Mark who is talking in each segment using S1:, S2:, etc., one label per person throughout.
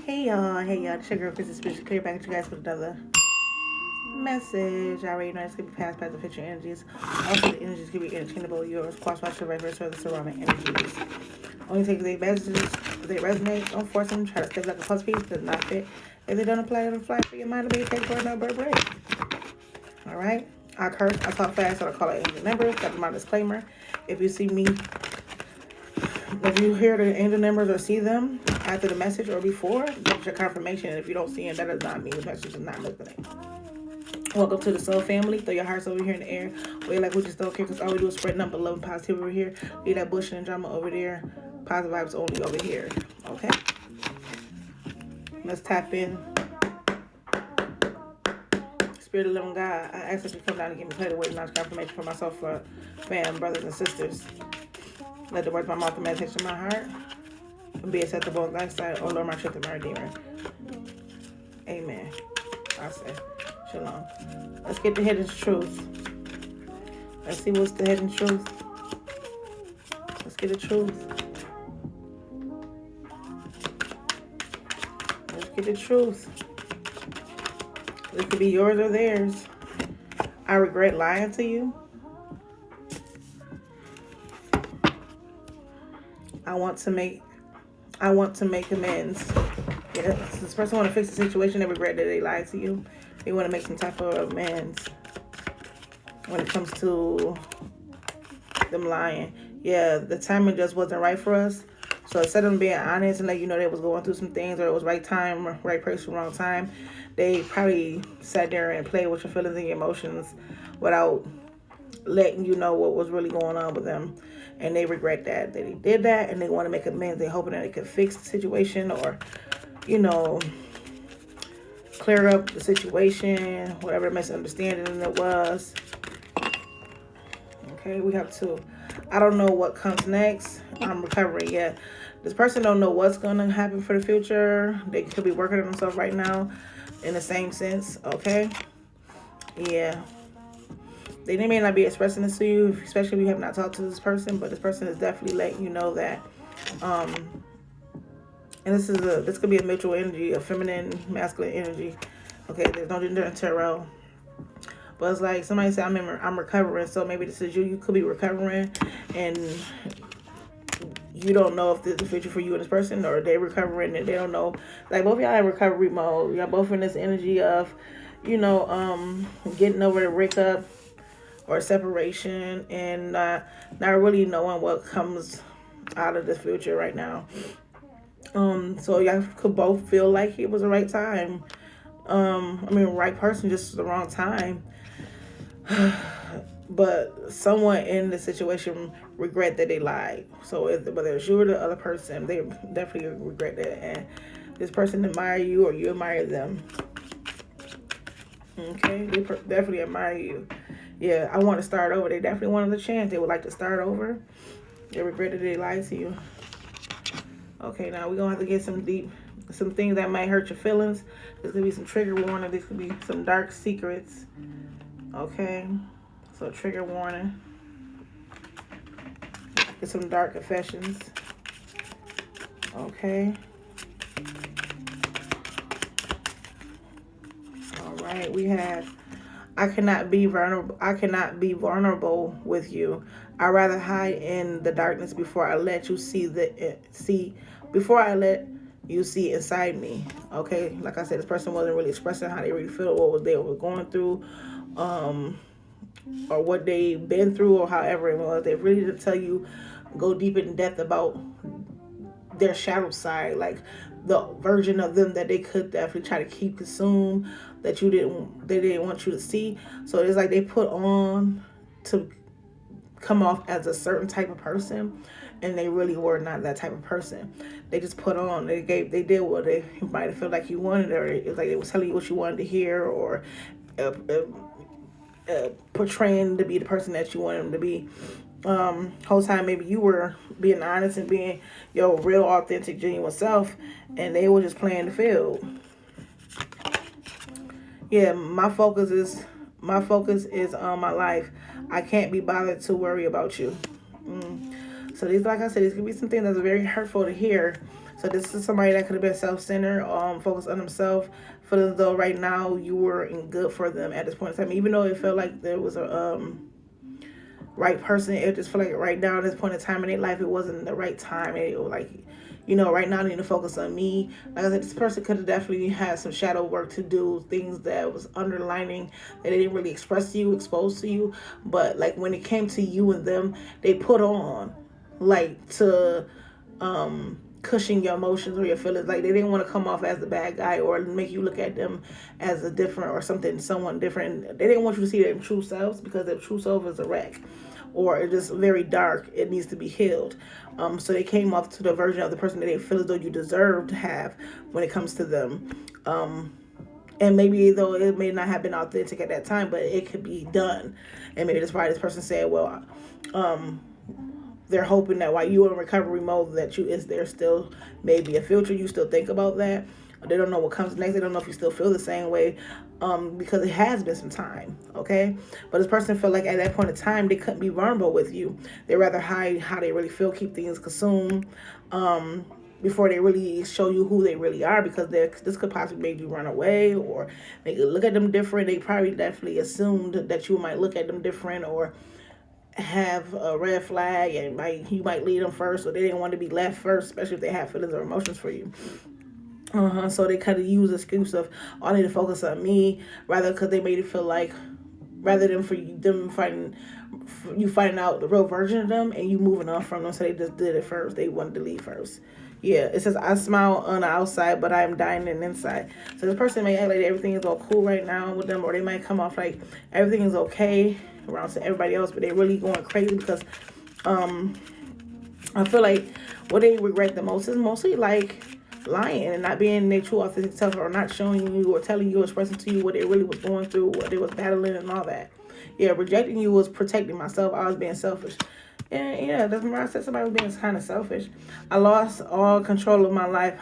S1: Hey y'all, it's your girl Chrissy Spiritual Clear back at you guys with another message. I already know it's gonna be past the future energies. Also, the energies can be interchangeable. Yours, cross watch the reverse or the surrounding energies. Only take the messages if they resonate. Don't force them. Try to step like a puzzle piece. Does not fit. If they don't apply, don't apply for your mind. Be take for another break. All right. I curse. I talk fast. So I call it angel numbers. That's my disclaimer. If you see me, if you hear the angel numbers or see them after the message or before, that's your confirmation. And if you don't see them, that does not mean the message is not listening. Welcome to the soul family. Throw your hearts over here in the air. We like we just don't care because all we do is spread number, love, and positivity over here. Leave that bullshit and drama over there. Positive vibes only over here. Okay? Let's tap in. Spirit of the living God, I ask that you come down and give me clear the word and knowledge confirmation for myself, for fam, brothers, and sisters. Let the words of my mouth and meditation of my heart be acceptable in God's sight. Oh Lord, my truth and my redeemer. Amen. I say, shalom. Let's get the hidden truth. Let's see what's the hidden truth. Let's get the truth. Let's get the truth. This could be yours or theirs. I regret lying to you. I want to make amends. Yes, this person want to fix the situation. They regret that they lied to you. They want to make some type of amends when it comes to them lying. Yeah, the timing just wasn't right for us. So instead of them being honest and let you know they was going through some things, or it was right time, right person, wrong time, they probably sat there and played with your feelings and your emotions without letting you know what was really going on with them. And they regret that they did that, and they want to make amends. They're hoping that they could fix the situation, or, you know, clear up the situation, whatever misunderstanding it was. Okay, we have to. I don't know what comes next. I'm recovering yet. This person don't know what's going to happen for the future. They could be working on themselves right now in the same sense. Okay, yeah. They may not be expressing this to you, especially if you have not talked to this person, but this person is definitely letting you know that. And this could be a mutual energy, a feminine, masculine energy. Okay, there's no gender in tarot. But it's like somebody said, I'm recovering, so maybe this is you. You could be recovering, and you don't know if there's a future for you and this person, or they recovering and they don't know. Like, both of y'all in recovery mode. Y'all both in this energy of, you know, getting over the breakup or separation, and not really knowing what comes out of the future right now. So y'all could both feel like it was the right time. Right person, just the wrong time. But someone in the situation regret that they lied. So whether it's you or the other person, they definitely regret that. And this person admire you, or you admire them. Okay, they definitely admire you. Yeah, I want to start over. They definitely wanted a chance. They would like to start over. They regret that they lied to you. Okay, now we're going to have to get some things that might hurt your feelings. There's going to be some trigger warning. There could be some dark secrets. Okay, so trigger warning. Get some dark confessions. Okay. All right, we have, I cannot be vulnerable with you. I'd rather hide in the darkness before I let you before I let you see inside me. Okay, like I said, this person wasn't really expressing how they really feel, what they were going through, or what they've been through, or however it was. They really didn't tell you, go deep in depth about their shadow side, like the version of them that they could definitely try to keep consumed, that they didn't want you to see. So it's like they put on to come off as a certain type of person, and they really were not that type of person. They just put on, they did what they might have felt like you wanted, or it's like they was telling you what you wanted to hear, or portraying to be the person that you wanted them to be. Whole time maybe you were being honest and being your real, authentic, genuine self, and they were just playing the field. Yeah, my focus is on my life. I can't be bothered to worry about you. So these, like I said, these could be some things that's very hurtful to hear. So this is somebody that could have been self-centered, focused on himself, feeling as though right now you were in good for them at this point in time. Even though it felt like there was a right person, it just felt like right now at this point in time in their life it wasn't the right time. It was like, right now I need to focus on me. Like I said, this person could have definitely had some shadow work to do, things that was underlining that they didn't really express to you, expose to you. But like when it came to you and them, they put on like to cushion your emotions or your feelings. Like they didn't want to come off as the bad guy or make you look at them as a different or someone different. They didn't want you to see their true selves because their true self is a wreck or it's just very dark. It needs to be healed. So they came off to the version of the person that they feel as though you deserve to have when it comes to them. And maybe though it may not have been authentic at that time, but it could be done. And maybe that's why this person said, well, they're hoping that while you're in recovery mode that there still maybe a future. You still think about that. They don't know what comes next. They don't know if you still feel the same way, because it has been some time, okay? But this person felt like at that point in time they couldn't be vulnerable with you. They rather hide how they really feel, keep things consumed, before they really show you who they really are, because this could possibly make you run away or make you look at them different. They probably definitely assumed that you might look at them different or have a red flag, and you might lead them first, or they didn't want to be left first, especially if they have feelings or emotions for you. So they kind of use the excuse of, I need to focus on me, rather because they made it feel like, rather than for them finding out the real version of them and you moving on from them, so they just did it first. They wanted to leave first. Yeah, it says, I smile on the outside, but I am dying on the inside. So this person may act like everything is all cool right now with them, or they might come off like everything is okay around to everybody else, but they're really going crazy because I feel like what they regret the most is mostly like lying and not being their true authentic self, or not showing you or telling you, expressing to you what they really was going through, what they was battling and all that. Yeah, rejecting you was protecting myself. I was being selfish. And yeah, that's when I said somebody was being kind of selfish. I lost all control of my life.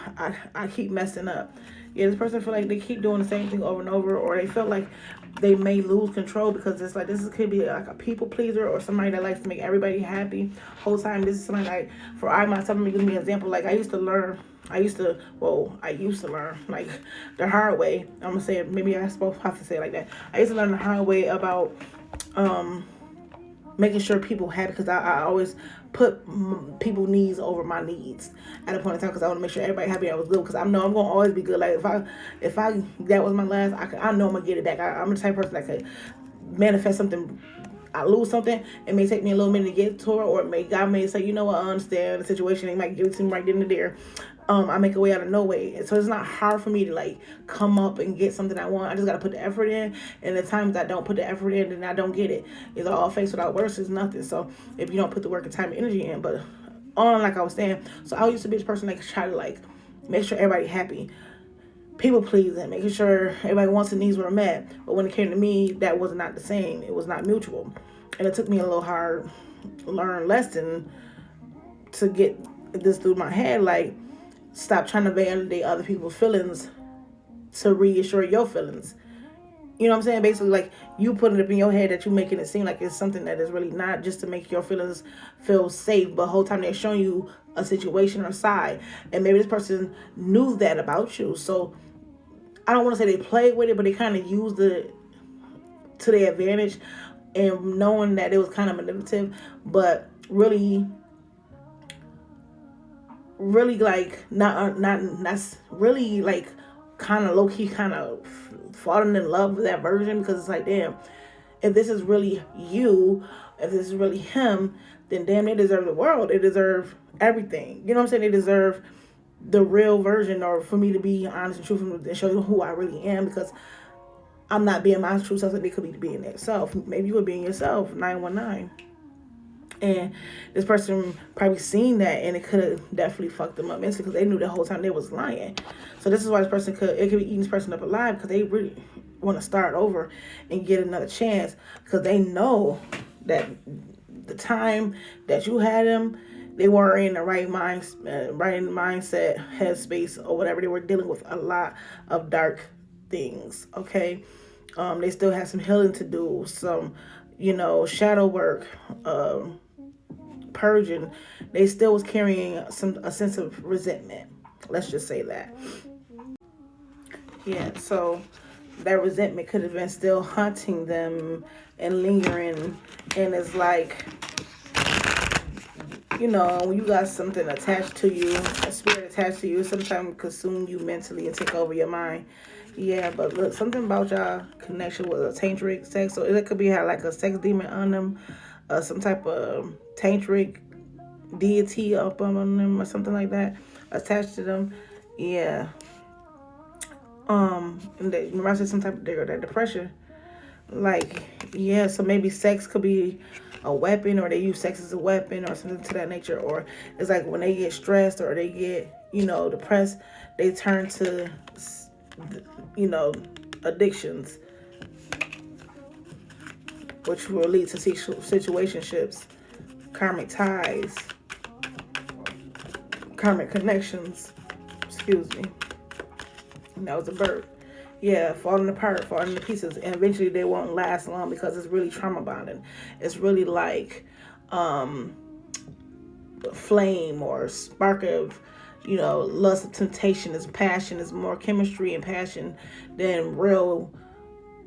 S1: I keep messing up. Yeah, this person feel like they keep doing the same thing over and over, or they feel like they may lose control because it's like could be like a people pleaser or somebody that likes to make everybody happy whole time. This is somebody like, for I myself, let me give me an example. Like I used to learn like the hard way. I'm gonna say it, maybe I supposed to have to say it like that. I used to learn the hard way about making sure people happy, because I always put people's needs over my needs at a point in time, because I want to make sure everybody happy. I was good, because I know I'm gonna always be good. Like if I that was my last, I know I'm gonna get it back. I'm the type of person that could manifest something. I lose something, it may take me a little minute to get to it, or God may say, you know what, I understand the situation. They might give it to me right then and there. I make a way out of no way. So it's not hard for me to like come up and get something I want. I just gotta put the effort in, and the times I don't put the effort in, then I don't get it. It's all face without words is nothing. So if you don't put the work and time and energy in, but like I was saying, so I used to be this person that try to like make sure everybody happy, people pleasing, making sure everybody wants and needs were met. But when it came to me, that was not the same. It was not mutual, and it took me a little hard learn lesson to get this through my head. Like, stop trying to validate other people's feelings to reassure your feelings. You know what I'm saying? Basically, like, you putting it up in your head that you're making it seem like it's something that is really not, just to make your feelings feel safe. But the whole time they're showing you a situation or side. And maybe this person knew that about you. So I don't want to say they played with it, but they kind of used it to their advantage, and knowing that it was kind of manipulative, but really like not really like kind of low key kind of falling in love with that version, because it's like, damn, if this is really you, if this is really him, then damn, they deserve the world. They deserve everything. You know what I'm saying? They deserve the real version, or for me to be honest and truthful and show you who I really am, because I'm not being my true self, so they could be being their self. Maybe you were being yourself, 919. And this person probably seen that, and it could have definitely fucked them up mentally, because they knew the whole time they was lying. So this is why this person could be eating this person up alive, because they really want to start over and get another chance, because they know that the time that you had them, they weren't in the right mindset, headspace, or whatever. They were dealing with a lot of dark things. Okay, they still had some healing to do, some shadow work, purging. They still was carrying a sense of resentment. Let's just say that. Yeah, so that resentment could have been still haunting them and lingering. And it's like, when you got something attached to you, a spirit attached to you, sometimes consume you mentally and take over your mind. Yeah, but look, something about y'all connection with a tantric sex, so it could be had like a sex demon on them, some type of tantric deity up on them or something like that attached to them. Yeah. And remember I said some type of that depression. Like, yeah, so maybe sex could be a weapon, or they use sex as a weapon or something to that nature. Or it's like when they get stressed or they get, depressed, they turn to, addictions, which will lead to situationships, karmic ties, karmic connections. Excuse me. And that was a bird. Yeah, falling apart, falling to pieces, and eventually they won't last long because it's really trauma bonding. It's really like flame or spark of, lust of temptation. Is passion, is more chemistry and passion than real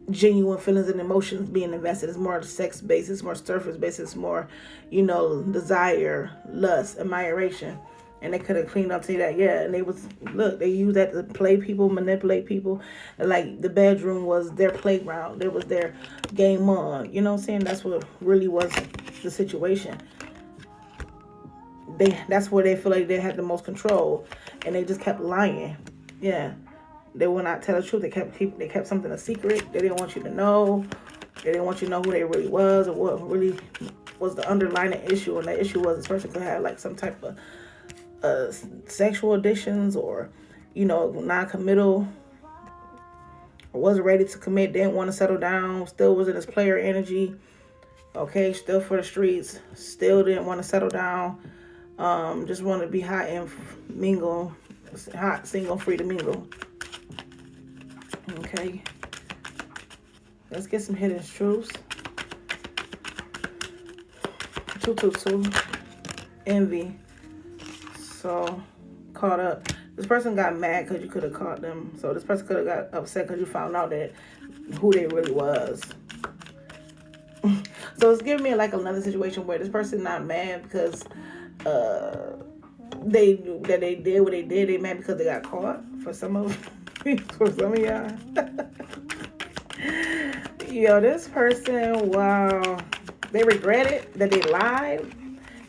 S1: genuine feelings and emotions being invested. It's more sex based, it's more surface based, it's more, desire, lust, admiration. And they could have cleaned up to that, yeah. And they used that to play people, manipulate people. And like the bedroom was their playground. It was their game on. You know what I'm saying? That's what really was the situation. That's where they feel like they had the most control, and they just kept lying. Yeah, they will not tell the truth. They kept something a secret. They didn't want you to know. They didn't want you to know who they really was or what really was the underlying issue. And the issue was this person could have like some type of sexual addictions, or non-committal, or wasn't ready to commit, didn't want to settle down, still was in his player energy, okay, still for the streets, still didn't want to settle down, just wanted to be hot and mingle, hot, single, free to mingle. Okay, let's get some hidden truths. 222, envy. So, caught up. This person got mad because you could have caught them. So this person could have got upset because you found out that who they really was. So it's giving me like another situation where this person not mad because they did what they did. They mad because they got caught. For some of y'all. Yo, this person, wow, they regret it that they lied.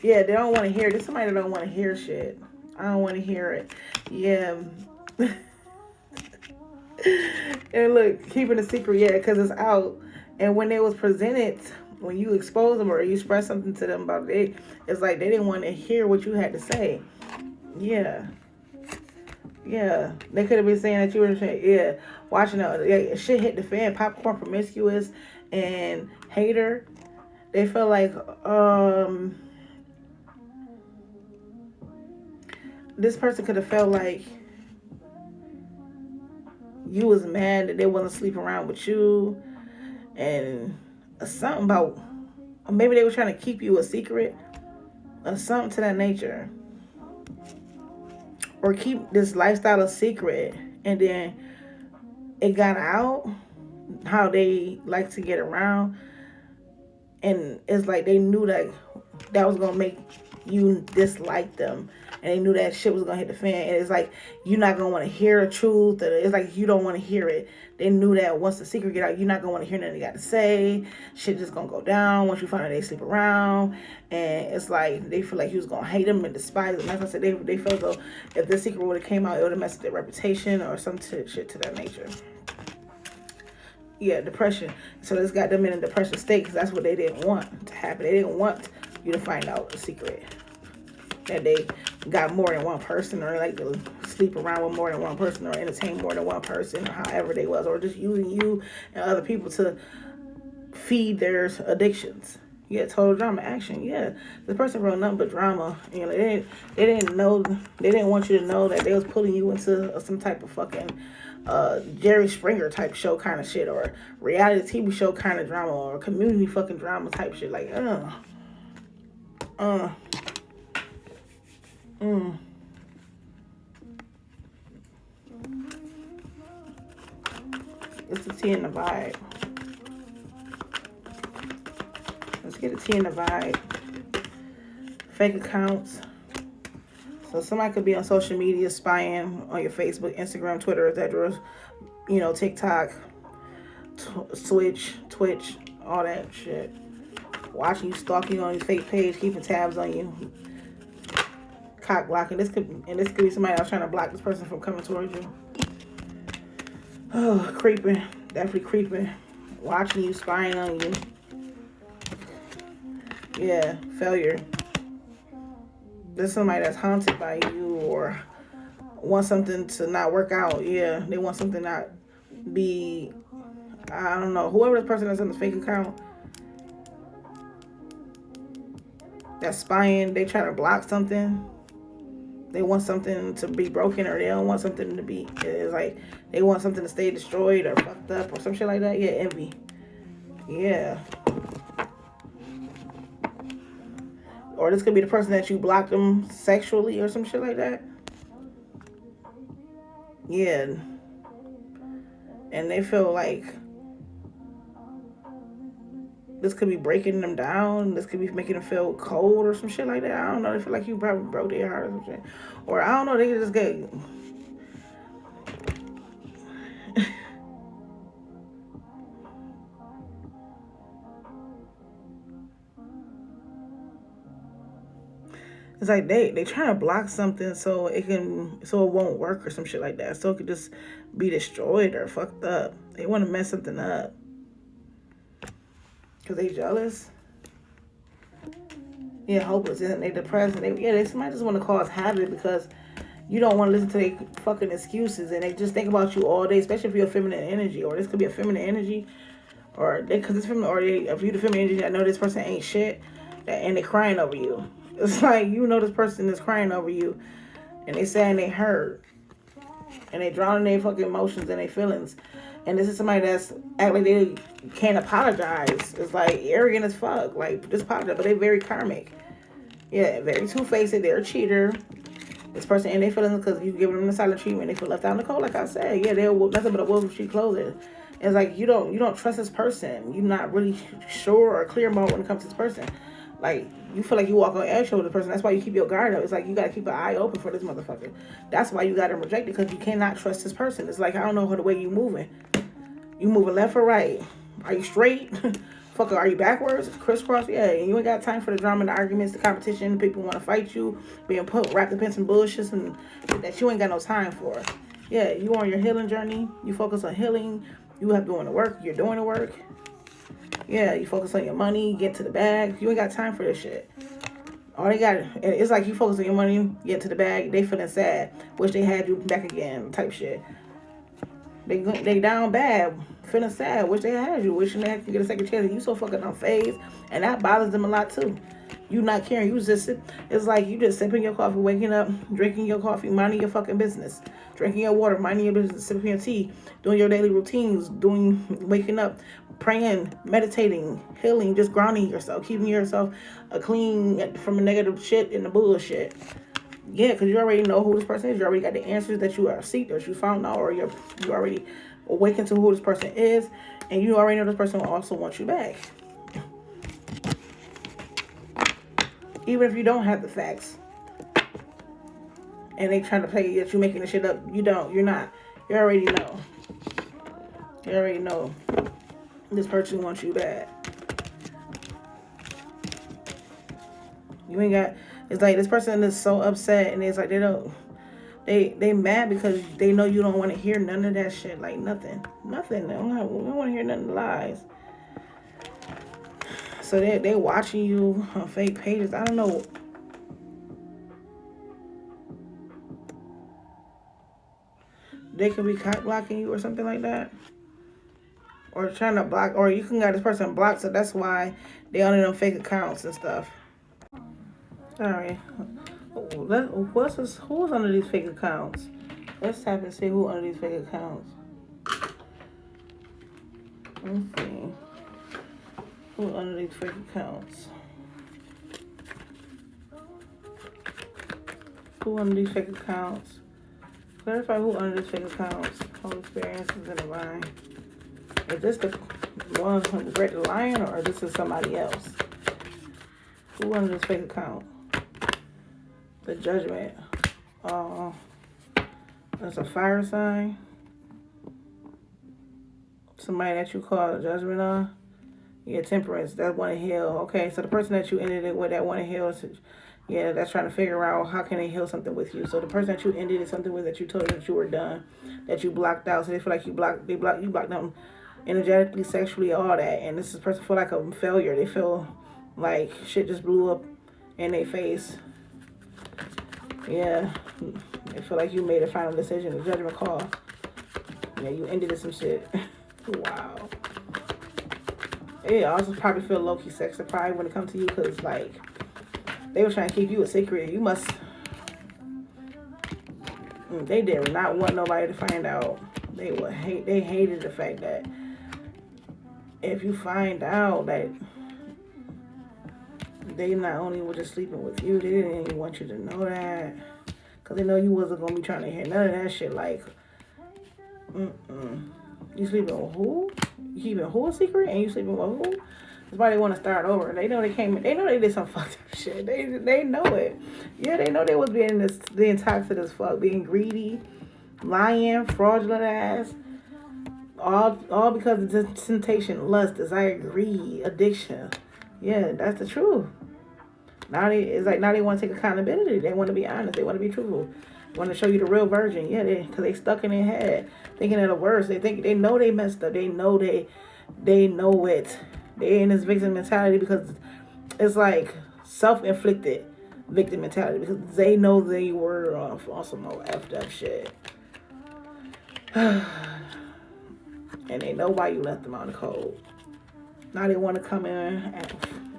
S1: Yeah, they don't want to hear. There's somebody that don't want to hear shit. I don't want to hear it. Yeah. And look, keeping a secret, yeah, because it's out. And when they was presented, when you expose them or you express something to them about it, it's like they didn't want to hear what you had to say. Yeah. Yeah. They could have been saying that you were saying, yeah, watching shit hit the fan, popcorn, promiscuous, and hater. They felt like, this person could have felt like you was mad that they wasn't sleeping around with you, and something about, or maybe they were trying to keep you a secret or something to that nature, or keep this lifestyle a secret, and then it got out how they like to get around, and it's like they knew that was gonna make you dislike them, and they knew that shit was gonna hit the fan, and it's like you're not gonna want to hear the truth, it's like you don't want to hear it. They knew that once the secret get out, you're not gonna want to hear nothing they got to say. Shit just gonna go down once you find out they sleep around, and it's like they feel like you was gonna hate them and despise them. Like I said, they felt though if this secret would have came out, it would have messed with their reputation or some shit to that nature. Yeah, depression. So this got them in a depression state because that's what they didn't want to happen. They didn't want you to find out the secret that they got more than one person, or like to sleep around with more than one person, or entertain more than one person, or however they was, or just using you and other people to feed their addictions. Yeah, total drama action. Yeah, the person wrote nothing but drama. They didn't know, they didn't want you to know that they was pulling you into some type of fucking Jerry Springer type show kind of shit, or reality TV show kind of drama, or community fucking drama type shit. Like, It's the tea and the vibe. Let's get a tea and the vibe. Fake accounts. So somebody could be on social media spying on your Facebook, Instagram, Twitter, etc. You know, TikTok, Twitch, all that shit. Watching you, stalking you on your fake page, keeping tabs on you. Cock blocking. This could be somebody else trying to block this person from coming towards you. Oh, creeping. Definitely creeping. Watching you, spying on you. Yeah, failure. There's somebody that's haunted by you or want something to not work out. Yeah, they want something not be, I don't know, whoever this person is on this fake account that's spying, they try to block something. They want something to be broken, or they don't want something to be, it's like they want something to stay destroyed or fucked up or some shit like that. Yeah, envy. Yeah. Or this could be the person that you blocked them sexually or some shit like that. Yeah. And they feel like this could be breaking them down. This could be making them feel cold or some shit like that. I don't know. They feel like you probably broke their heart or some shit. Or I don't know. They could just get... It's like they trying to block something so it won't work or some shit like that. So it could just be destroyed or fucked up. They want to mess something up. Because they jealous. Yeah, hopeless. And they depressed. And they somebody just want to cause havoc because you don't want to listen to their fucking excuses. And they just think about you all day, especially if you're a feminine energy. Or this could be a feminine energy. Or because it's feminine, or if you're the feminine energy, I know this person ain't shit. And they crying over you. It's like, you know, this person is crying over you. And they saying they hurt. And they drowning their fucking emotions and their feelings. And this is somebody that's act like they can't apologize. It's like arrogant as fuck. Like, just apologize. But they very karmic. Yeah, very two-faced. They're a cheater. This person and their feelings because you giving them the silent treatment. They feel left out in the cold, like I said. Yeah, they're nothing but a wolf in sheep clothing. It's like you don't trust this person. You're not really sure or clear about when it comes to this person. Like, you feel like you walk on eggshells with the person. That's why you keep your guard up. It's like you got to keep an eye open for this motherfucker. That's why you got to reject it, because you cannot trust this person. It's like, I don't know the way you moving. You moving left or right? Are you straight? Fucker, are you backwards? Crisscross? Yeah, and you ain't got time for the drama, the arguments, the competition. People want to fight you, being wrapped up in some bullshit and that you ain't got no time for. Yeah, you on your healing journey. You focus on healing. You have doing the work. You're doing the work. Yeah, you focus on your money, get to the bag. You ain't got time for this shit. All they got, it's like you focus on your money, get to the bag, they feeling sad. Wish they had you back again, type shit. They down bad, feeling sad. Wish they had you, wishing they could get a second chance. And you so fucking unfazed, and that bothers them a lot too. You not caring. You just sit. It's like you just sipping your coffee, waking up, drinking your coffee, minding your fucking business, drinking your water, minding your business, sipping your tea, doing your daily routines, waking up, praying, meditating, healing, just grounding yourself, keeping yourself clean from the negative shit and the bullshit. Yeah, because you already know who this person is. You already got the answers that you are seek, that you found out, or you already awakened to who this person is, and you already know this person will also want you back. Even if you don't have the facts, and they trying to play that you're making the shit up, you don't. You're not. You already know. You already know this person wants you bad. You ain't got. It's like this person is so upset, and it's like they mad because they know you don't want to hear none of that shit. Like nothing. They don't want to hear none of the lies. So they watching you on fake pages. I don't know. They could be cock blocking you or something like that. Or trying to block, or you can got this person blocked, so that's why they on them fake accounts and stuff. Alright. Who's under these fake accounts? Let's tap and see who under these fake accounts. Let's see. Who under these fake accounts? Who under these fake accounts? Clarify who under these fake accounts. Whole experiences in the mind. Is this the one who read the lion, or this is somebody else? Who under this fake account? The judgment. That's a fire sign. Somebody that you call a judgment on. Yeah, temperance. That wanna heal. Okay, so the person that you ended it with that wanna heal, yeah, that's trying to figure out how can they heal something with you. So the person that you ended something with, that you told them that you were done, that you blocked out, so they feel like you blocked them energetically, sexually, all that. And this person feel like a failure. They feel like shit just blew up in their face. Yeah, they feel like you made a final decision, a judgment call. Yeah, you ended some shit. Wow. Yeah, I also probably feel low-key sex deprived when it comes to you, because like they were trying to keep you a secret. You must. They did not want nobody to find out. They hated the fact that if you find out that they not only were just sleeping with you, they didn't even want you to know that, because they know you wasn't gonna be trying to hear none of that shit. Like, you sleeping with who? You keeping who a secret? And you sleeping with who? That's why they want to start over. They know they came. They know they did some fucked up shit. They know it. Yeah, they know they was being toxic as fuck, being greedy, lying, fraudulent ass. All because of the temptation, lust, desire, greed, addiction. Yeah, that's the truth. Now they want to take accountability. They want to be honest. They want to be truthful. They want to show you the real version. Yeah, because they stuck in their head, thinking of the worst. They know they messed up. They know know it. They in this victim mentality because it's like self-inflicted victim mentality, because they know they were on some old effed up shit. And they know why you left them on the cold. Now they want to come in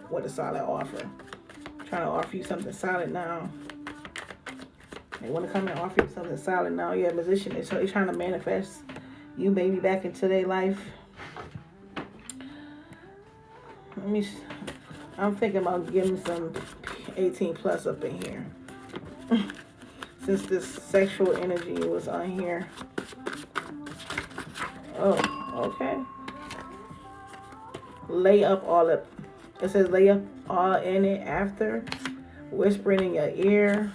S1: with a solid offer. Trying to offer you something solid now. They want to come and offer you something solid now. Yeah, position. So they're trying to manifest you baby back into their life. I'm thinking about getting some 18 plus up in here. Since this sexual energy was on here. Oh, okay. Lay up all up. It says lay up all in it after. Whispering in your ear.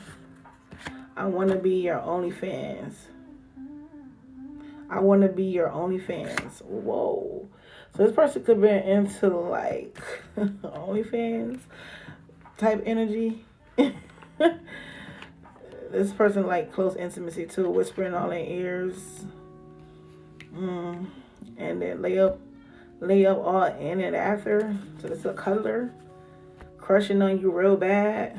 S1: I want to be your OnlyFans. I want to be your OnlyFans. Whoa. So this person could be into like OnlyFans type energy. This person like close intimacy too, whispering all in ears. And then lay up all in it after. So it's a cuddler, crushing on you real bad.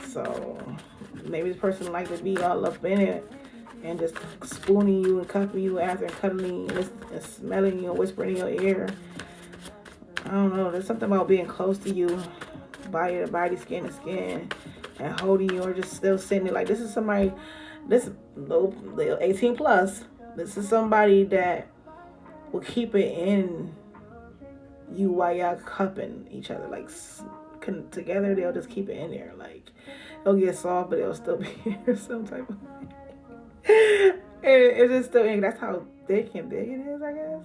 S1: So maybe this person like to be all up in it and just spooning you and cuffing you after, and cuddling and smelling you and whispering in your ear. I don't know. There's something about being close to you, body to body, skin to skin, and holding you, or just still sitting there. Like, this is somebody, this little 18 plus. This is somebody that will keep it in you while y'all cupping each other. Like, together, they'll just keep it in there. Like, it'll get soft, but it'll still be here some type of way. It's just still, that's how thick and big it is, I guess.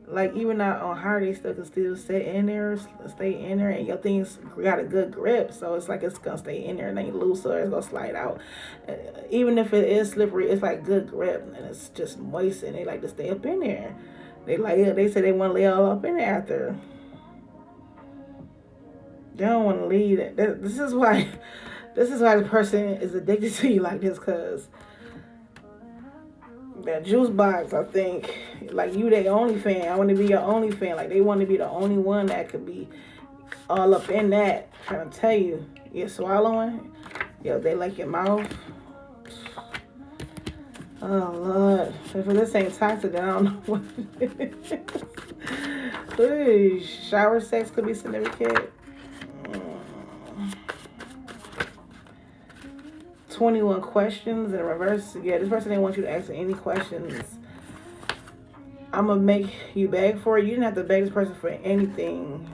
S1: Like, even not on hard, they still can stay in there, and your thing's got a good grip, so it's like it's gonna stay in there and ain't loose, or it's gonna slide out. Even if it is slippery, it's like good grip, and it's just moist, and they like to stay up in there. They say they want to lay all up in there after. They don't want to leave it. This is why the person is addicted to you like this, because that juice box, I think, like, you their only fan. I want to be your only fan. Like, they want to be the only one that could be all up in that. Trying to tell you, you're swallowing. Yo, they like your mouth. Oh, Lord. If this ain't toxic, then I don't know what it is. Ooh, shower sex could be significant. 21 questions in reverse. Yeah, this person didn't want you to ask any questions. I'm going to make you beg for it. You didn't have to beg this person for anything.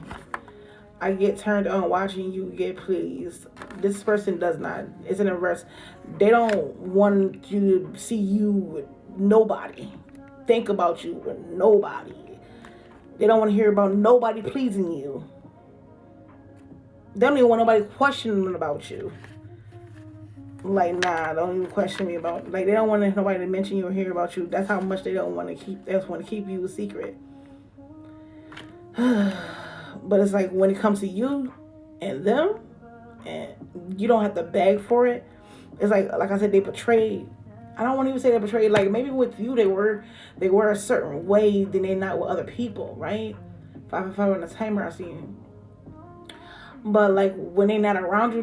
S1: I get turned on watching you get pleased. This person does not. It's in a reverse. They don't want you to see you with nobody. Think about you with nobody. They don't want to hear about nobody pleasing you. They don't even want nobody questioning about you. Like, nah, don't even question me about. Like, they don't want nobody to mention you or hear about you. That's how much they don't want to keep. They just want to keep you a secret. But it's like when it comes to you and them, and you don't have to beg for it. It's like I said, they betrayed. I don't want to even say they betrayed. Like maybe with you, they were a certain way than they not with other people, right? 555 on the timer, I see you. But like when they're not around you,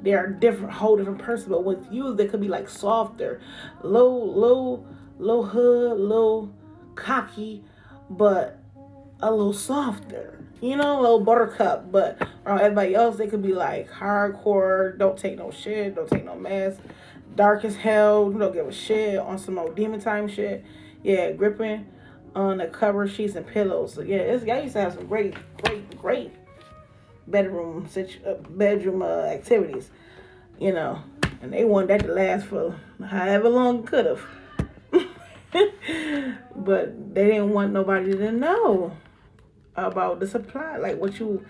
S1: they are different, whole different person. But with you, they could be like softer, low hood, low cocky, but a little softer. You know, a little buttercup. But around everybody else, they could be like hardcore, don't take no shit, don't take no mess, dark as hell, don't give a shit, on some old demon time shit. Yeah, gripping on the cover, sheets, and pillows. So yeah, y'all used to have some great bedroom activities, you know, and they want that to last for however long it could have. But they didn't want nobody to know about the supply, like what you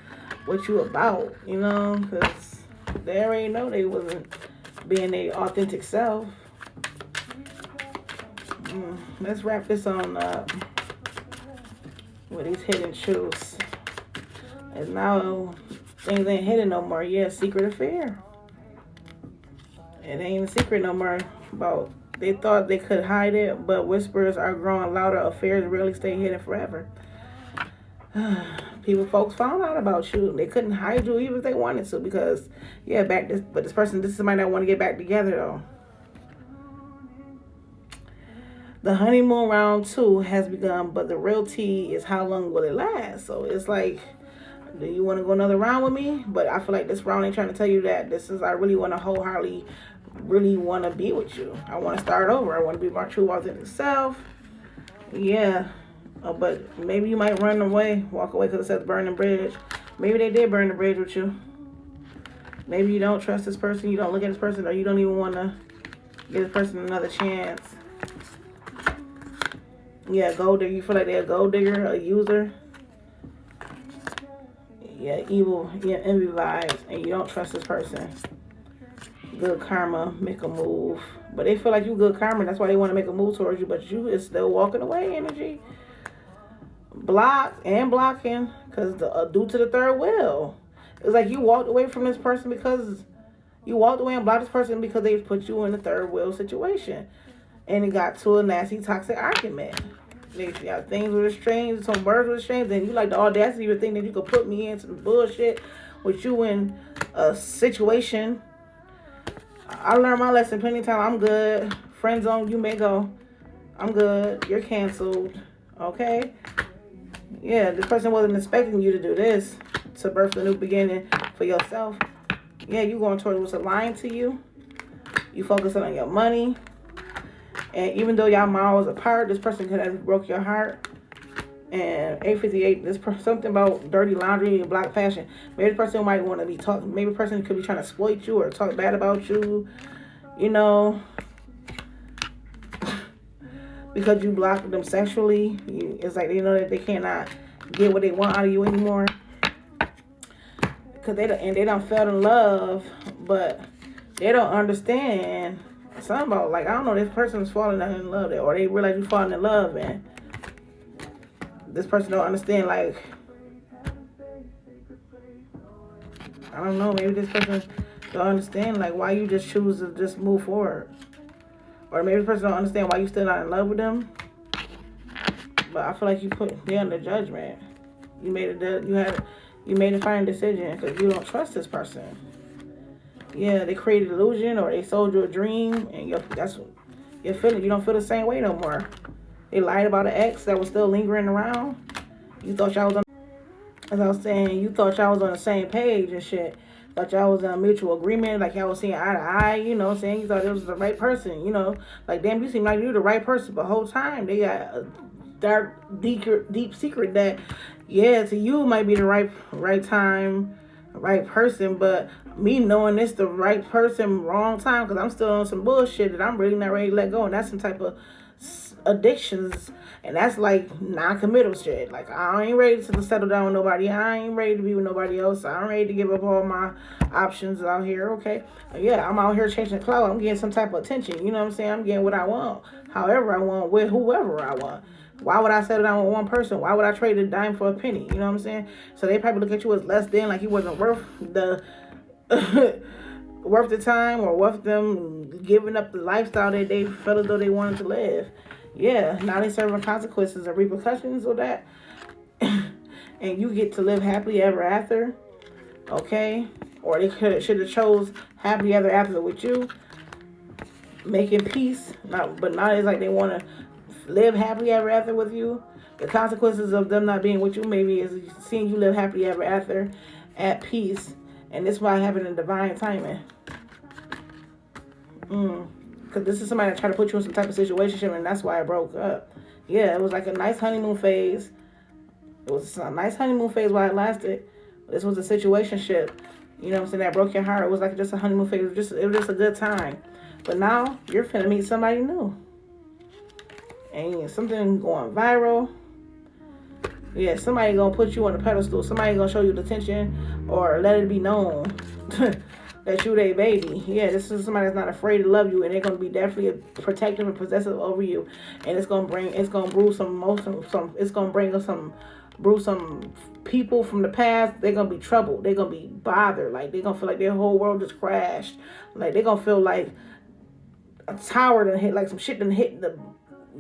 S1: about, you know, because they already know they wasn't being their authentic self. Let's wrap this on up with these hidden truths. And now things ain't hidden no more. Yeah, secret affair. It ain't a secret no more. About they thought they could hide it, but whispers are growing louder. Affairs really stay hidden forever. Folks found out about you. They couldn't hide you even if they wanted to, because yeah, this is somebody that want to get back together though. The honeymoon round 2 has begun, but the real tea is how long will it last? So it's like, do you want to go another round with me? But I feel like this round ain't trying to tell you that. This is, I really want to wholeheartedly, really want to be with you. I want to start over. I want to be my true authentic self. Yeah. But maybe you might walk away because it says burn the bridge. Maybe they did burn the bridge with you. Maybe you don't trust this person. You don't look at this person, or you don't even want to give this person another chance. Yeah, gold digger. You feel like they're a gold digger, a user. Yeah, evil, yeah, envy vibes, and you don't trust this person. Good karma, make a move. But they feel like you good karma, that's why they want to make a move towards you, but you is still walking away energy. Blocked and blocking, because due to the third wheel. It's like you walked away from this person because you walked away and blocked this person because they put you in a third wheel situation. And it got to a nasty, toxic argument. They got things with exchanged, some words with exchanged, and you like the audacity to think that you could put me in some bullshit with you in a situation. I learned my lesson plenty of times. I'm good. Friend zone, you may go. I'm good. You're canceled. Okay? Yeah, this person wasn't expecting you to do this, to birth a new beginning for yourself. Yeah, you going towards what's aligned to you. You focusing on your money. And even though y'all miles apart, this person could have broke your heart. And 858, something about dirty laundry and black fashion. Maybe the person might want to be talking. Maybe the person could be trying to exploit you or talk bad about you. You know, because you blocked them sexually. It's like they know that they cannot get what they want out of you anymore. Because they don't fell in love, but they don't understand. Something about, like, I don't know, this person is falling in love, or they realize you're falling in love, and this person don't understand, like, I don't know, maybe this person don't understand, like, why you just choose to just move forward. Or maybe this person don't understand why you still not in love with them. But I feel like they're under judgment. You made a final decision because you don't trust this person. Yeah, they created illusion, or they sold you a dream, and you're feeling. You don't feel the same way no more. They lied about an ex that was still lingering around. You thought y'all was on, as I was saying, you thought y'all was on the same page and shit. Thought y'all was in a mutual agreement, like y'all was seeing eye to eye, you know, saying you thought it was the right person, you know. Like, damn, you seem like you're the right person, but the whole time they got a dark, deep secret that Yeah, to you it might be the right time, right person, but me knowing it's the right person, wrong time, because I'm still on some bullshit that I'm really not ready to let go, and that's some type of addictions, and that's like non-committal shit. Like I ain't ready to settle down with nobody. I ain't ready to be with nobody else. I'm ready to give up all my options out here. Okay, yeah, I'm out here chasing clout. I'm getting some type of attention. You know what I'm saying? I'm getting what I want, however I want, with whoever I want. Why would I settle down with one person? Why would I trade a dime for a penny? You know what I'm saying? So they probably look at you as less than, like you wasn't worth the worth the time or worth them giving up the lifestyle that they felt as though they wanted to live. Yeah, now they serving consequences and repercussions of that, and you get to live happily ever after. Okay, or they should have chose happily ever after with you, making peace. Not, but now it's like they want to live happily ever after with you. The consequences of them not being with you maybe is seeing you live happily ever after at peace. And this is why having a divine timing. Because this is somebody that tried to put you in some type of situation, and that's why I broke up. Yeah, it was like a nice honeymoon phase. It was a nice honeymoon phase while it lasted. This was a situationship. You know what I'm saying? That broke your heart. It was like just a honeymoon phase. It was just a good time. But now you're finna meet somebody new. And something going viral. Yeah, somebody gonna put you on a pedestal. Somebody gonna show you the attention or let it be known that you their baby. Yeah, this is somebody that's not afraid to love you, and they're gonna be definitely protective and possessive over you. And it's gonna brew some emotion, it's gonna bring us brew some people from the past. They're gonna be troubled. They're gonna be bothered. Like they're gonna feel like their whole world just crashed. Like they're gonna feel like a tower done hit, like some shit done hit the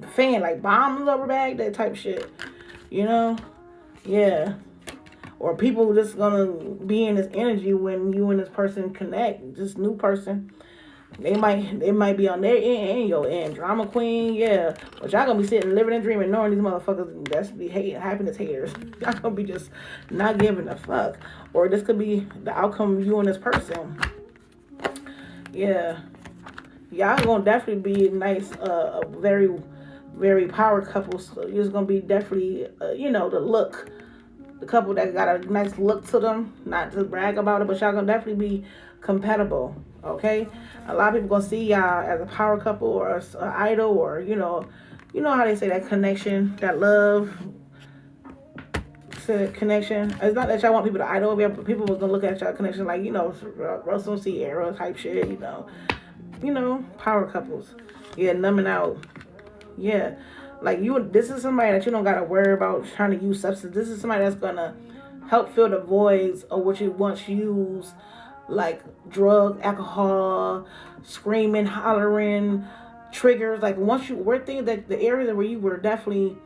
S1: fan, like bombs over bag, that type of shit. You know? Yeah. Or people just gonna be in this energy when you and this person connect. This new person. They might be on their end and your end. Drama queen, yeah. But y'all gonna be sitting living and dreaming knowing these motherfuckers that's be happiness haters. Y'all gonna be just not giving a fuck. Or this could be the outcome of you and this person. Yeah. Y'all gonna definitely be nice, a very, very power couple. So you're just gonna be definitely, the look, the couple that got a nice look to them. Not to brag about it, but y'all gonna definitely be compatible. Okay, a lot of people gonna see y'all as a power couple or an idol, or how they say that connection, that love connection. It's not that y'all want people to idol you, but people are gonna look at y'all connection like Russell Sierra type shit. Power couples. Yeah, numbing out. Yeah, like this is somebody that you don't gotta worry about trying to use substance. This is somebody that's gonna help fill the voids of what you once used, like drug, alcohol, screaming, hollering, triggers. Like once you were things that the area where you were definitely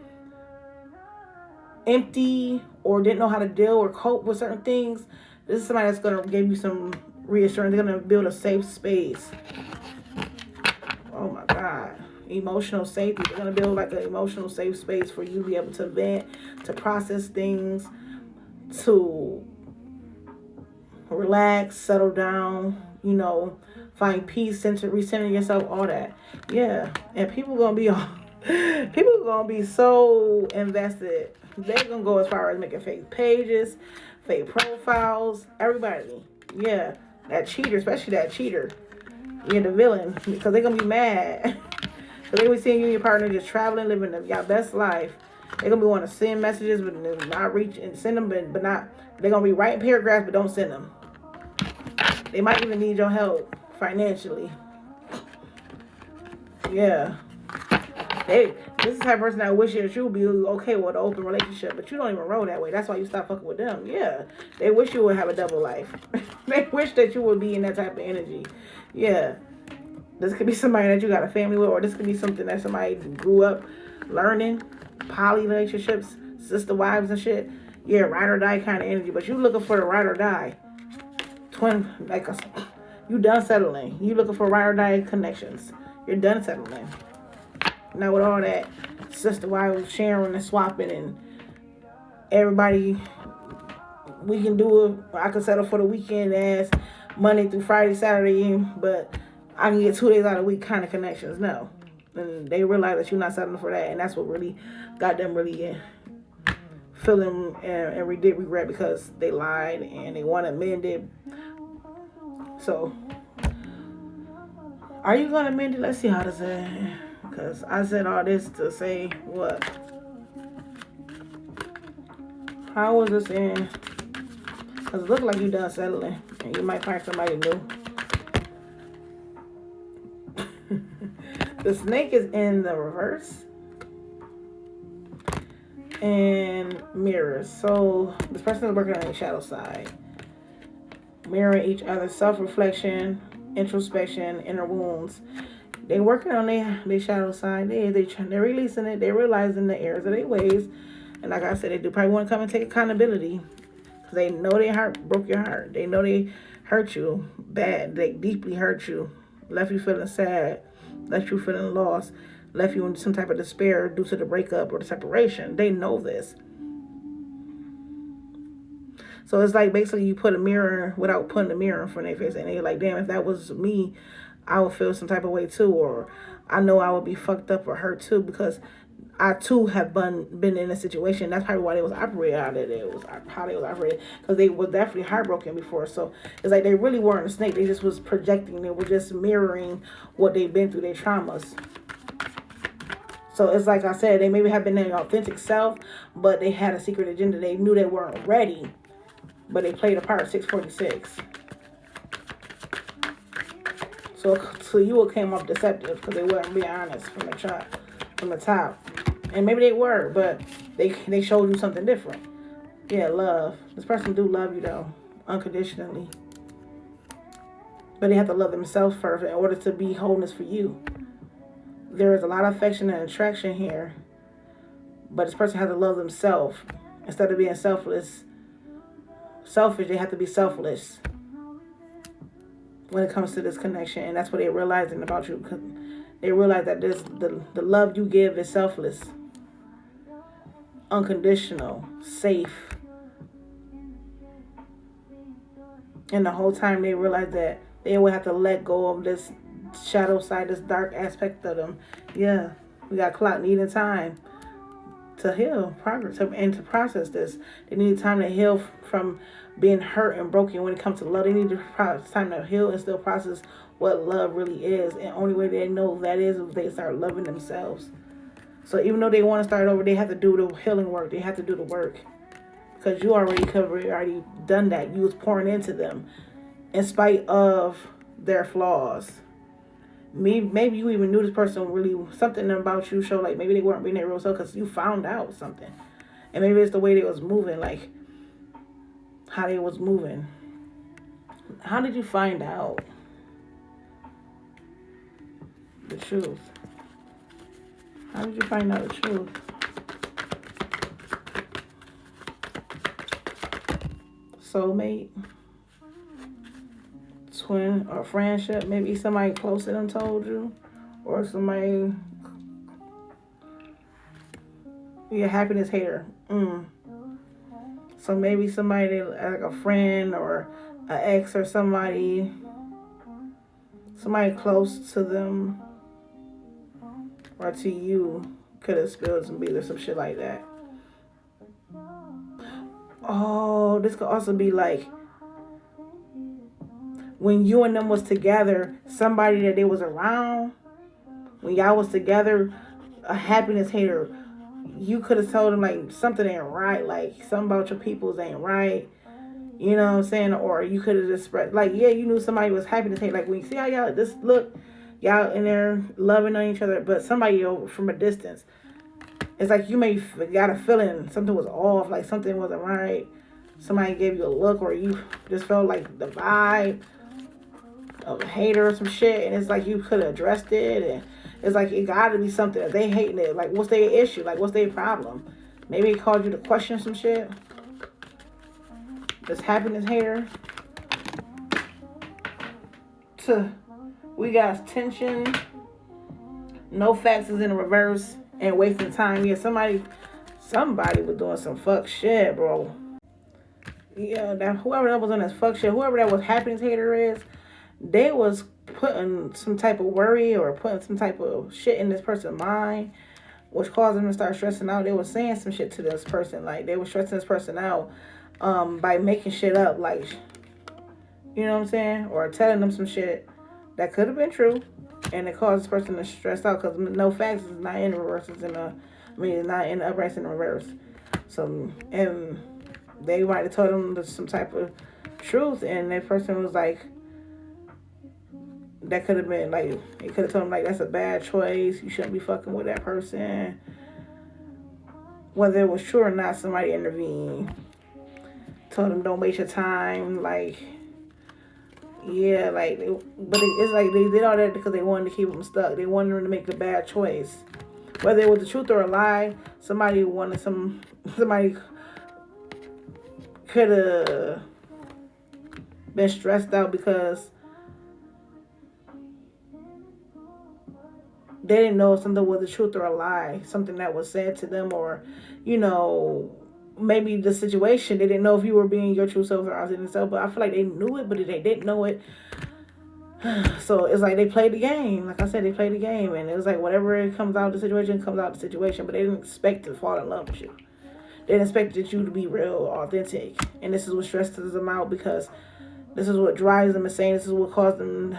S1: empty or didn't know how to deal or cope with certain things. This is somebody that's gonna give you some reassurance. They're gonna build a safe space. Oh my God. Emotional safety. They're going to build like an emotional safe space for you to be able to vent, to process things, to relax, settle down, find peace, recenter yourself, all that. Yeah. And people going to be so invested. They're going to go as far as making fake pages, fake profiles, everybody. Yeah. That cheater, especially that cheater. Yeah, the villain, because they're going to be mad. So they be seeing you and your partner just traveling, living your best life. They're going to be wanting to send messages, but not reach and send them, but not. They're going to be writing paragraphs, but don't send them. They might even need your help financially. Yeah. This is the type of person that wish that you would be okay with an open relationship, but you don't even roll that way. That's why you stop fucking with them. Yeah. They wish you would have a double life. They wish that you would be in that type of energy. Yeah. This could be somebody that you got a family with, or this could be something that somebody grew up learning. Poly relationships, sister wives and shit. Yeah, ride or die kind of energy. But you looking for the ride or die. You done settling. You looking for ride or die connections. You're done settling. Now with all that sister wives sharing and swapping and everybody, we can do it. I can settle for the weekend as Monday through Friday, Saturday, but I can get 2 days out of the week kind of connections. No. And they realize that you're not settling for that. And that's what really got them really feeling and did regret because they lied and they want to mend it. So, are you going to mend it? Let's see how this ends. Because I said all this to say what? How was this in? Because it looked like you done settling. And you might find somebody new. The snake is in the reverse. And mirrors. So this person is working on their shadow side. Mirroring each other. Self-reflection. Introspection. Inner wounds. They working on their shadow side. They're releasing it. They're realizing the errors of their ways. And like I said, they do probably want to come and take accountability. Because they know they broke your heart. They know they hurt you bad. They deeply hurt you. Left you feeling sad. Left you feeling lost. Left you in some type of despair due to the breakup or the separation. They know this. So it's like basically you put a mirror without putting a mirror in front of their face. And they're like, damn, if that was me, I would feel some type of way too. Or I know I would be fucked up or hurt too because I too have been in a situation. That's probably why they was operating out of it. It was how they was operating because they was definitely heartbroken before. So it's like they really weren't a snake. They just was projecting. They were just mirroring what they've been through, their traumas. So it's like I said, they maybe have been their authentic self, but they had a secret agenda. They knew they weren't ready, but they played a part. 646. So you all came off deceptive because they weren't being honest from the top. And maybe they were, but they showed you something different. Yeah, love. This person do love you though, unconditionally. But they have to love themselves first in order to be wholeness for you. There is a lot of affection and attraction here. But this person has to love themselves. Instead of being selfish, they have to be selfless when it comes to this connection. And that's what they're realizing about you. They realize that the love you give is selfless, unconditional, safe. And the whole time they realize that they will have to let go of this shadow side, this dark aspect of them. Yeah, we got clock needing time to heal, progress, and to process this. They need time to heal from being hurt and broken when it comes to love. They need time to heal and still process what love really is. And only way they know that is if they start loving themselves. So even though they want to start over, they have to do the healing work. They have to do the work. Because you already done that. You was pouring into them in spite of their flaws. Maybe you even knew this person really, something about you showed like maybe they weren't being their real self because you found out something. And maybe it's the way they was moving, like how they was moving. How did you find out the truth? How did you find out the truth? Soulmate, twin, or friendship. Maybe somebody close to them told you, or somebody. You're a happiness hater. So maybe somebody like a friend or an ex or somebody close to them or to you could have spilled some beer or some shit like that. Oh, this could also be like when you and them was together, somebody that they was around, when y'all was together, a happiness hater, you could have told them like something ain't right, like something about your peoples ain't right. You know what I'm saying? Or you could have just spread like, yeah, you knew somebody was happiness hater. Like when you see how y'all this look, y'all in there loving on each other, but somebody from a distance. It's like you may got a feeling something was off, like something wasn't right. Somebody gave you a look, or you just felt like the vibe of a hater or some shit, and it's like you could have addressed it, and it's like it got to be something that they hating it. Like, what's their issue? Like, what's their problem? Maybe they called you to question some shit. This happiness hater. We got tension. No facts is in reverse. And wasting time. Yeah, somebody was doing some fuck shit, bro. Yeah, whoever that was on this fuck shit, whoever that was happiness hater is, they was putting some type of worry or putting some type of shit in this person's mind. which caused them to start stressing out. They were saying some shit to this person. Like, they were stressing this person out by making shit up. Like, you know what I'm saying? Or telling them some shit that could have been true. And it caused this person to stress out because no facts is not in the reverse. It's not in the uprights in the reverse. So, and they might have told them some type of truth. And that person was like, that could have been like, it could have told them like, that's a bad choice. You shouldn't be fucking with that person. Whether it was true or not, somebody intervened. Told them don't waste your time. Like, yeah, like, it's like they did all that because they wanted to keep them stuck. They wanted them to make a bad choice. Whether it was the truth or a lie, somebody could have been stressed out because they didn't know if something was the truth or a lie, something that was said to them, or, you know, maybe the situation, they didn't know if you were being your true self or authentic self, but I feel like they knew it, but they didn't know it. So it's like they played the game. Like I said, they played the game, and it was like whatever it comes out of the situation, comes out of the situation, but they didn't expect to fall in love with you. They didn't expect you to be real, authentic, and this is what stresses them out because this is what drives them insane. This is what caused them,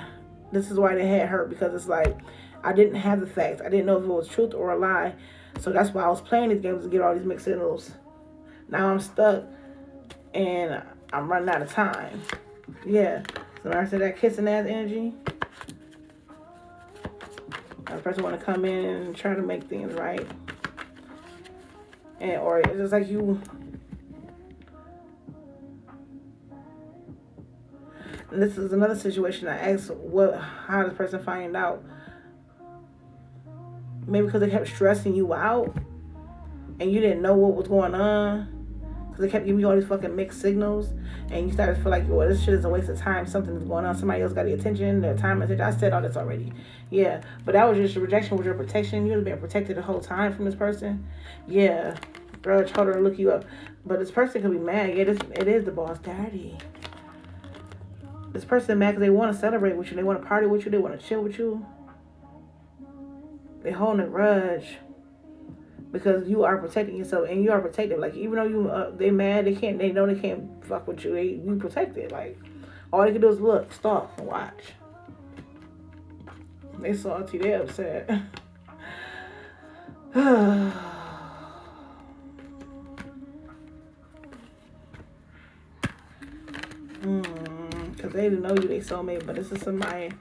S1: this is why they had hurt, because it's like, I didn't have the facts. I didn't know if it was truth or a lie. So that's why I was playing these games to get all these mixed signals. Now I'm stuck and I'm running out of time. Yeah. So I said that kissing ass energy. That person want to come in and try to make things right. And or it's just like you. And this is another situation. I asked how does the person find out? Maybe because they kept stressing you out and you didn't know what was going on because they kept giving you all these fucking mixed signals and you started to feel like, well, this shit is a waste of time. Something is going on. Somebody else got the attention, their time. I said all this already. Yeah, but that was just a rejection with your protection. You was being protected the whole time from this person. Yeah, grudge, hold her and look you up. But this person could be mad. Yeah, it is the boss daddy. This person mad because they want to celebrate with you. They want to party with you. They want to chill with you. They holding a grudge because you are protecting yourself and you are protected. Like, even though you they mad, they know they can't fuck with you. You protected. Like, all they can do is look, stop, and watch. They salty, they upset. Because they didn't know you, they soulmate, but this is somebody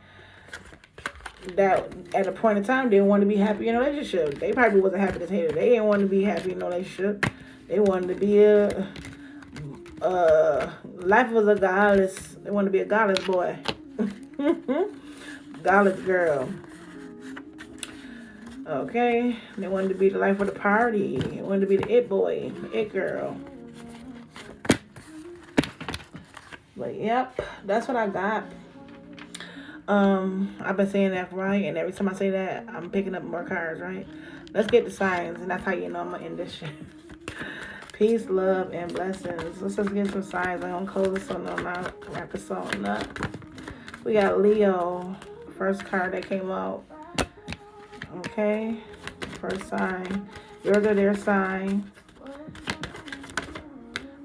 S1: that at a point in time didn't want to be happy in a relationship. They probably wasn't happy as hater. They didn't want to be happy in a relationship. They wanted to be life was a godless. They wanted to be a godless boy. Godless girl. Okay. They wanted to be the life of the party. They wanted to be the it boy, the it girl. But yep, that's what I got. I've been saying that right, and every time I say that, I'm picking up more cards, right? Let's get the signs, and that's how you know I'm gonna end this shit. Peace, love, and blessings. Let's just get some signs. I'm gonna close this one out, wrap this on up. We got Leo, first card that came out. Okay, first sign. Yours or their sign.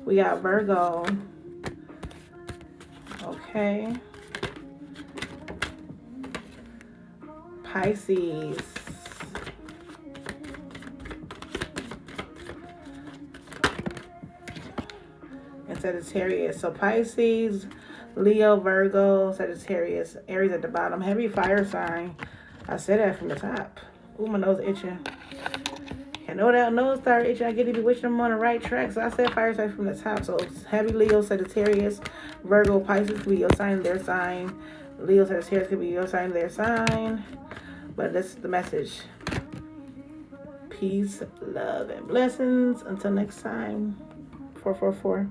S1: We got Virgo. Okay. Pisces. And Sagittarius. So Pisces, Leo, Virgo, Sagittarius, Aries at the bottom. Heavy fire sign. I said that from the top. Ooh, my nose itching. I know that nose started itching. I get to be wishing I'm on the right track. So I said fire sign from the top. So heavy Leo, Sagittarius, Virgo, Pisces could be your sign, their sign. Leo, Sagittarius could be your sign, their sign. But this is the message. Peace, love, and blessings. Until next time. 444.